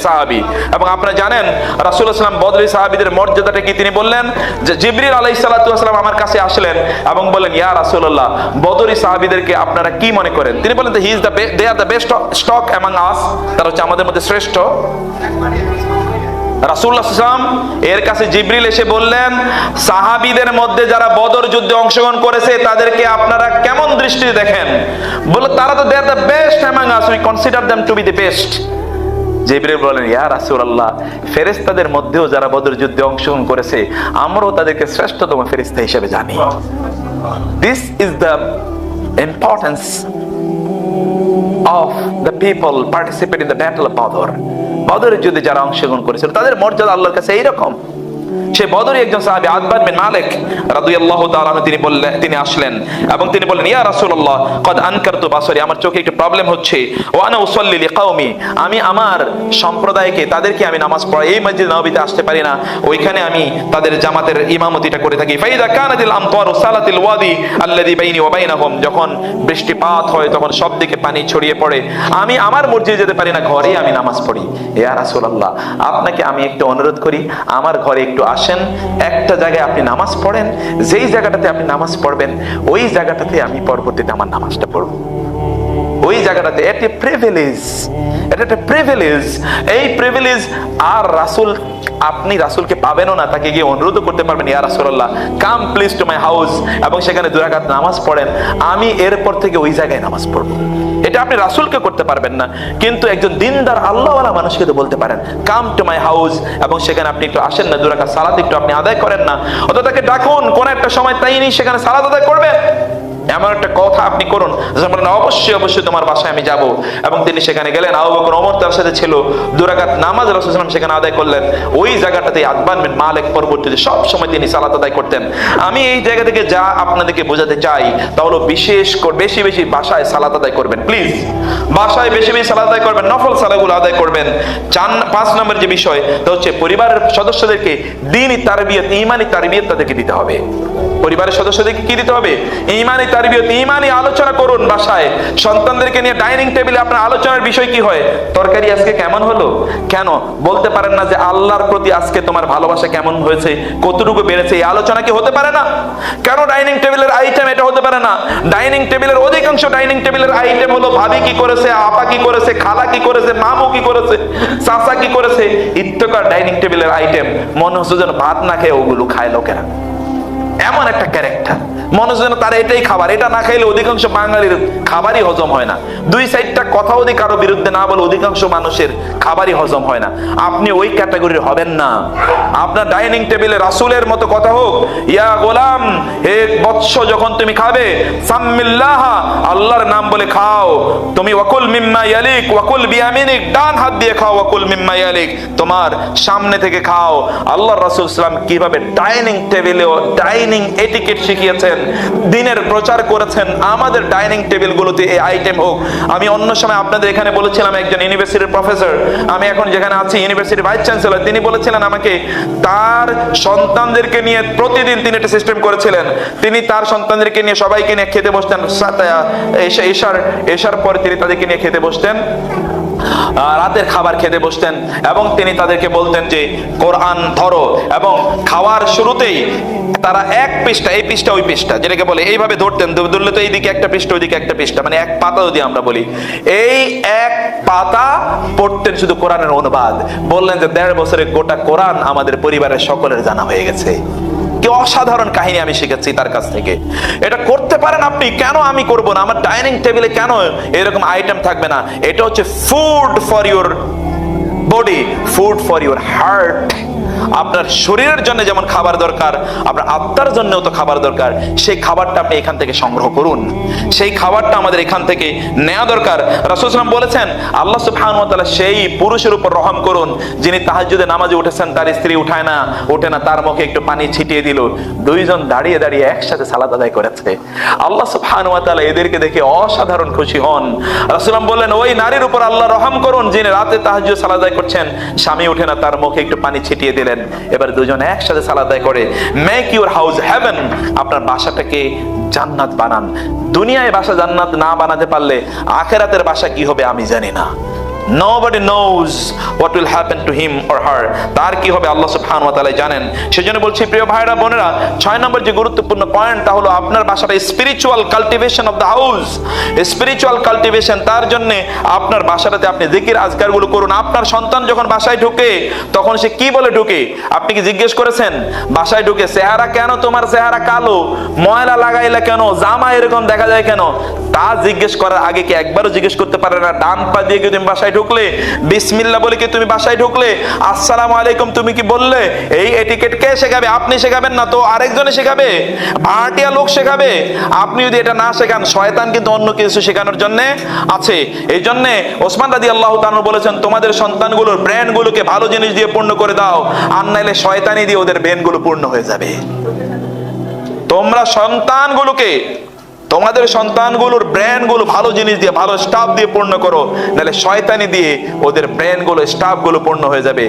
সাহাবী, এবং আপনারা জানেন রাসূলুল্লাহ সাল্লাল্লাহু আলাইহি ওয়াসাল্লাম বদরি সাহাবীদের মর্যাদাটা কি, তিনি বললেন যে জিবরিল আলাইহিস সালাতু ওয়াস সালাম আমার কাছে আসলেন এবং বললেন, ইয়া রাসূলুল্লাহ, বদরি সাহাবীদেরকে আপনারা কি মনে করেন? তিনি বললেন they are the best stock among us, তারা হচ্ছে আমাদের মধ্যে শ্রেষ্ঠ। রাসূলুল্লাহ সাল্লাল্লাহু আলাইহি ওয়াসাল্লাম এর কাছে জিবরিল এসে বললেন, সাহাবীদের মধ্যে যারা বদর যুদ্ধে অংশগ্রহণ করেছে তাদেরকে আপনারা কেমন দৃষ্টিতে দেখেন? বলে তারা তো they are the best among us, we consider them to be the best. জিবরিল বলেন, ইয়া রাসূলুল্লাহ, ফেরেশতাদের মধ্যেও যারা বদর যুদ্ধে অংশগ্রহণ করেছে আমরাও তাদেরকে শ্রেষ্ঠতম ফেরেশতা হিসেবে জানি। This is the importance of the people participate in the battle of Badr. বদরের যুদ্ধে যারা অংশগ্রহণ করেছিল তাদের মর্যাদা আল্লাহর কাছে এইরকম। সে বদরের একজন সাহাবী আতবান বিন মালিক রাদিয়াল্লাহু তাআলা আনহু তিনি আসলেন এবং তিনি বললেন, ইয়া রাসূলুল্লাহ, কদ আনকারতু বাসরি, আমার চোখে একটু প্রবলেম হচ্ছে, ওয়া আনা উসাল্লি লিকাওমি, আমি আমার সম্প্রদায়কে তাদেরকে আমি নামাজ পড়াই, এই মসজিদ নববীতে আসতে পারি না, ওইখানে আমি তাদের জামাতের ইমামতিটা করে থাকি। ফাইদা কানাতিল আমতারু সালাতিল ওয়াদি আল্লাযী বাইনি ওয়া বাইনাহুম, যখন বৃষ্টিপাত হয় তখন সব দিকে পানি ছড়িয়ে পড়ে, আমি আমার মসজিদে যেতে পারি না, ঘরেই আমি নামাজ পড়ি। ইয়া রাসূলুল্লাহ, আপনাকে আমি একটু অনুরোধ করি, আমার ঘরে একটু আসেন, একটা জায়গায় আপনি নামাজ পড়েন, যেই জায়গাটাতে আপনি নামাজ পড়বেন ওই জায়গাটাতে আমি পরবর্তীতে আমার নামাজটা পড়ব। ওই জায়গাটাতে একটা প্রিভিলেজ, এটা একটা প্রিভিলেজ। এই প্রিভিলেজ আর আপনি রাসূলকে পাবেনও না, তাকে গিয়ে অনুরোধ করতে পারবেন, ইয়া রাসূলুল্লাহ, come please to my house, এবং সেখানে 2 রাকাত নামাজ পড়েন, আমি এরপর থেকে ওই জায়গায় নামাজ পড়ব। এটা আপনি রাসূলকে করতে পারবেন না, কিন্তু একজন দিনদার আল্লাহওয়ালা মানুষকে তো বলতে পারেন, কাম টু মাই হাউস, এবং সেখানে আপনি একটু আসেন না, 2 রাকাত সালাত একটু আপনি আদায় করেন না, অথবা তাকে ডাকুন, কোন একটা সময় তাইনি সেখানে সালাত আদায় করবে, এমন একটা কথা আপনি করুন যেমন অবশ্যই তোমার বাসায় আমি যাব। এবং তিনি সেখানে গেলেন, আবু বকর ওমর তার সাথে ছিল, 2 রাকাত নামাজ রাসূল সাল্লাল্লাহু আলাইহি ওয়াসাল্লাম সেখানে আদায় করলেন। ওই জায়গাটাতে আতবান বিন মালিক পরবর্তীতে সব সময় তিনি সালাত আদায় করতেন। আমি এই জায়গা থেকে যা আপনাদেরকে বোঝাতে চাই তা হলো, বিশেষ করে বেশি বেশি বাসায় সালাত আদায় করবেন, প্লিজ বাসায় বেশি বেশি সালাত আদায় করবেন, নফল সালাতগুলো আদায় করবেন। 5 নম্বর যে বিষয় তা হচ্ছে পরিবারের সদস্যদেরকে দ্বীনি তারবিয়ত, ঈমানি তারবিয়ত তাদেরকে দিতে হবে। পরিবারের সদস্যদেরকে কি দিতে হবে? ঈমানি তারবিয়ত, ঈমানি আলোচনা করুন বাসায়। সন্তানদেরকে নিয়ে ডাইনিং টেবিলে আপনার আলোচনার বিষয় কি হয়? তরকারি আজকে কেমন হলো? কেন বলতে পারেন না যে আল্লাহর প্রতি আজকে তোমার ভালোবাসা কেমন হয়েছে, কতটুকু বেড়েছে? এই আলোচনা কি হতে পারে না? কেন ডাইনিং টেবিলের আইটেম এটা হতে পারে না? ডাইনিং টেবিলের অধিকাংশ ডাইনিং টেবিলের আইটেম হলো ভাবি কি করেছে, আপা কি করেছে, খালা কি করেছে, মামু কি করেছে, চাচা কি করেছে, ইত্তকার ডাইনিং টেবিলের আইটেম। মনে হচ্ছে যেন ভাত না খেয়ে ওগুলো খায় লোকেরা, এমন একটা ক্যারেক্টার। মনে হচ্ছে যেন তারা এটাই খাবার, এটা না খাইলে অধিকাংশ বাঙালির খাবারই হজম হয় না। 2 সাইডটা কথা যদি কারো বিরুদ্ধে না বলে অধিকাংশ মানুষের খাবারই হজম হয় না। আপনি ওই ক্যাটাগরির হবেন না। আপনার ডাইনিং টেবিলে রাসূলের মতো কথা হোক, ইয়া গোলাম, হে বৎস, যখন তুমি খাবে সাম্মিল্লাহ, আল্লাহর নাম বলে খাও। তুমি ওয়াকুল মিম্মা ইয়ালিক, ওয়াকুল বিয়ামিনিক, ডান হাত দিয়ে খাও, ওয়াকুল মিম্মা ইয়ালিক, তোমার সামনে থেকে খাও। আল্লাহর রাসূল সাল্লাল্লাহু আলাইহি ওয়াসাল্লাম কিভাবে ডাইনিং টেবিলেও ডাইনিং এটিকেট শিখিয়েছেন, দিনের প্রচার করেছেন, আমাদের ডাইনিং টেবিলগুলোতে এই আইটেম হোক। আমি অন্য সময় আপনাদের এখানে বলেছিলাম, একজন ইউনিভার্সিটির প্রফেসর, আমি এখন যেখানে আছি ইউনিভার্সিটির ভাইস চ্যান্সেলর, তিনি বলেছিলেন আমাকে, তার সন্তানদেরকে নিয়ে প্রতিদিন তিনি একটা সিস্টেম করেছিলেন। তিনি তার সন্তানদেরকে নিয়ে সবাইকে নিয়ে খেতে বসতেন, এশার পরে তিনি তাদেরকে নিয়ে খেতে বসতেন, রাতের খাবার খেতে বসতেন, এবং তিনি তাদেরকে বলতেন যে কোরআন ধরো, এবং খাওয়ার শুরুতেই তারা এক পৃষ্ঠা, এই পৃষ্ঠা ওই পৃষ্ঠা যেটাকে বলে, এইভাবে ধরতেন, ধরলে তো এইদিকে একটা পৃষ্ঠা ওইদিকে একটা পৃষ্ঠা, মানে এক পাতা যদি আমরা বলি, এই এক পাতা পড়তেন শুধু কোরআনের অনুবাদ। বললেন যে 1.5 বছরে গোটা কোরআন আমাদের পরিবারের সকলের জানা হয়ে গেছে। কি অসাধারণ কাহিনী আমি শিখেছি তার কাছ থেকে। এটা করতে পারেন আপনি, কেন আমি করব না? আমার ডাইনিং টেবিলে কেন এরকম আইটেম থাকবে না? এটা হচ্ছে food for your body, food for your heart. আপনার শরীরের জন্য যেমন খাবার দরকার, আপনার আত্মার জন্যও তো খাবার দরকার। সেই খাবারটা আপনি এখান থেকে সংগ্রহ করুন, সেই খাবারটা আমাদের এখান থেকে নেওয়া দরকার। রাসূল সাল্লাল্লাহু আলাইহি ওয়াসাল্লাম বলেছেন, আল্লাহ সুবহানাহু ওয়া তাআলা সেই পুরুষের উপর রহম করুন যিনি তাহাজ্জুদে নামাজে উঠেছেন, তার স্ত্রী ওঠে না, তার মুখে একটু পানি ছিটিয়ে দিল, দুইজন দাঁড়িয়ে দাঁড়িয়ে একসাথে সালাত আদায় করেছে। আল্লাহ সুবহানাহু ওয়া তাআলা এদেরকে দেখে অসাধারণ খুশি হন। রাসূল বললেন, ওই নারীর উপর আল্লাহ রহম করুন যিনি রাতে তাহাজ্জুদ সালাত আদায় করছেন, স্বামী ওঠে না, তার মুখে একটু পানি ছিটিয়ে দিলেন, এবার দুজন একসাথে সালাত আদায় করে। মেক ইউর হাউস হেভেন, আপনার বাসাটাকে জান্নাত বানান। দুনিয়ায় বাসা জান্নাত না বানাতে পারলে আখিরাতের বাসা কি হবে আমি জানি না। Nobody knows what will happen to him or her. তার কি হবে আল্লাহ সুবহানাহু ওয়া তাআলা জানেন। সেজন্য বলছি প্রিয় ভাইরা বোনেরা, 6 নম্বর যে গুরুত্বপূর্ণ পয়েন্ট তা হলো আপনার বাসাটা spiritual cultivation of the house. Spiritual cultivation, তার জন্য আপনার বাসাটাতে আপনি জিকির আজকারগুলো করুন। আপনার সন্তান যখন বাসায় ঢুকে তখন সে কি বলে ঢুকে? আপনি কি জিজ্ঞেস করেছেন বাসায় ঢুকে, চেহারা কেন তোমার চেহারা কালো, ময়লা লাগাইলা কেন, জামা এরকম দেখা যায় কেন? তা জিজ্ঞেস করার আগে কি একবারও জিজ্ঞেস করতে পারে না? ডান পা দিয়ে কি তুমি বাসায় ঢুকলে বিসমিল্লাহ বলে কি তুমি বাসায় ঢুকলে? আসসালামু আলাইকুম তুমি কি বললে? এই এটিকেট কে শেখাবে? আপনি শেখাবেন না তো আরেকজনে শেখাবে, ভাড়াটিয়া লোক শেখাবে। আপনি যদি এটা না শেখান, শয়তান কিন্তু অন্য কিছু শেখানোর জন্য আছে। এই জন্য ওসমান রাদিয়াল্লাহু তাআলা বলেছেন, তোমাদের সন্তানগুলোর ব্রেন গুলোকে ভালো জিনিস দিয়ে পূর্ণ করে দাও, আর নাইলে শয়তানি দিয়ে ওদের ব্রেন গুলো পূর্ণ হয়ে যাবে। তোমরা তোমাদের সন্তানগুলোর ব্রেন গুলো ভালো জিনিস দিয়ে, ভালো স্টাফ দিয়ে পূর্ণ করো, নাহলে শয়তানি দিয়ে ওদের ব্রেন গুলো, স্টাফ গুলো পূর্ণ হয়ে যাবে।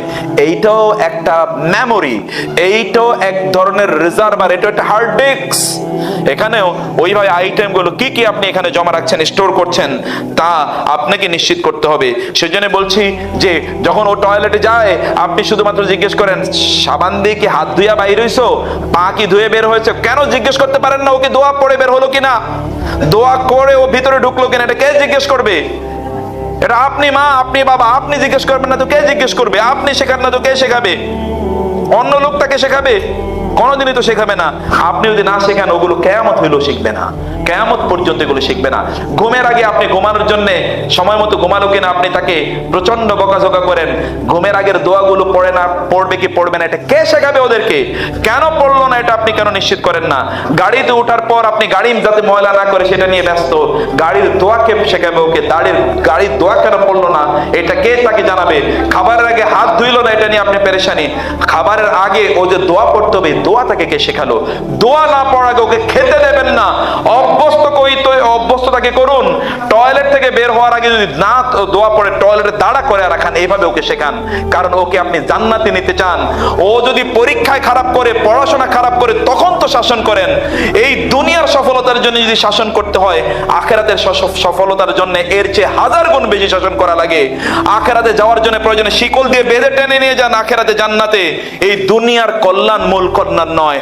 এইটাও একটা মেমোরি, এইটাও এক ধরনের রিজার্ভার, এটা একটা হার্ড ডিস্ক। এখানেও ওইভাবে আইটেম গুলো কি কি আপনি এখানে জমা রাখছেন, স্টোর করছেন, তা আপনাকে নিশ্চিত করতে হবে। সেজন্য বলছি যে যখন ও টয়লেটে যায়, আপনি শুধুমাত্র জিজ্ঞেস করেন, সাবান দিয়ে কি হাত ধুইয়া বাইর হইছো, পা কি ধুয়ে বের হয়েছে? কেন জিজ্ঞেস করতে পারেন না ওকে দোয়া পড়ে বের হলো কিনা, দোয়া করে ও ভিতরে ঢুকলো কিনা? এটা কে জিজ্ঞেস করবে? এটা আপনি মা, আপনি বাবা, আপনি জিজ্ঞেস করবেন না তো কে জিজ্ঞেস করবে? আপনি শেখান না তো কে শেখাবে? অন্য লোক তাকে শেখাবে? কোনোদিনই তো শেখাবে না। আপনি যদি না শেখান, ওগুলো কিয়ামত হইলেও শিখবে না, কিয়ামত পর্যন্ত এগুলো শিখবে না। ঘুমের আগে আপনি ঘুমানোর জন্য সময় মতো ঘুমালো কিনা আপনি তাকে প্রচন্ড বকাঝকা করেন। ঘুমের আগের দোয়াগুলো পড়ে না, পড়বে কি পড়বে না এটা কে শেখাবে ওদেরকে? কেন পড়লো না এটা আপনি কেন নিশ্চিত করেন না? গাড়িতে ওঠার পর আপনি গাড়ি যাতে ময়লা না করে সেটা নিয়ে ব্যস্ত, গাড়ির দোয়া কে শেখাবে ওকে? গাড়ির দোয়া কেন পড়লো না এটা কে তাকে জানাবে? খাবারের আগে হাত ধুইলো না এটা নিয়ে আপনি পেরেশানি। খাবারের আগে ও যে দোয়া পড়তে হবে, দোয়া তাকে কে শেখালো? দোয়া না পড়ার আগে ওকে খেতে দেবেন না। অভ্যস্ত তাকে করুন। টয়লেট থেকে বের হওয়ার আগে যদি না দোয়া পড়ে, টয়লেটে দাঁড়া করে রাখান, এইভাবে ওকে শেখান। কারণ ওকে আপনি জান্নাতে নিতে চান। ও যদি পরীক্ষায় খারাপ করে, পড়াশোনা খারাপ করে, তখন তো শাসন করেন। এই দুনিয়ার সফলতার জন্য যদি শাসন করতে হয়, আখিরাতের সফলতার জন্য এর চেয়ে 1000 গুণ বেশি শাসন করা লাগে। আখিরাতে যাওয়ার জন্য প্রয়োজনে শিকল দিয়ে বেঁধে টেনে নিয়ে যান আখিরাতে জান্নাতে। এই দুনিয়ার কল্যাণ মূল কল্যাণ নয়।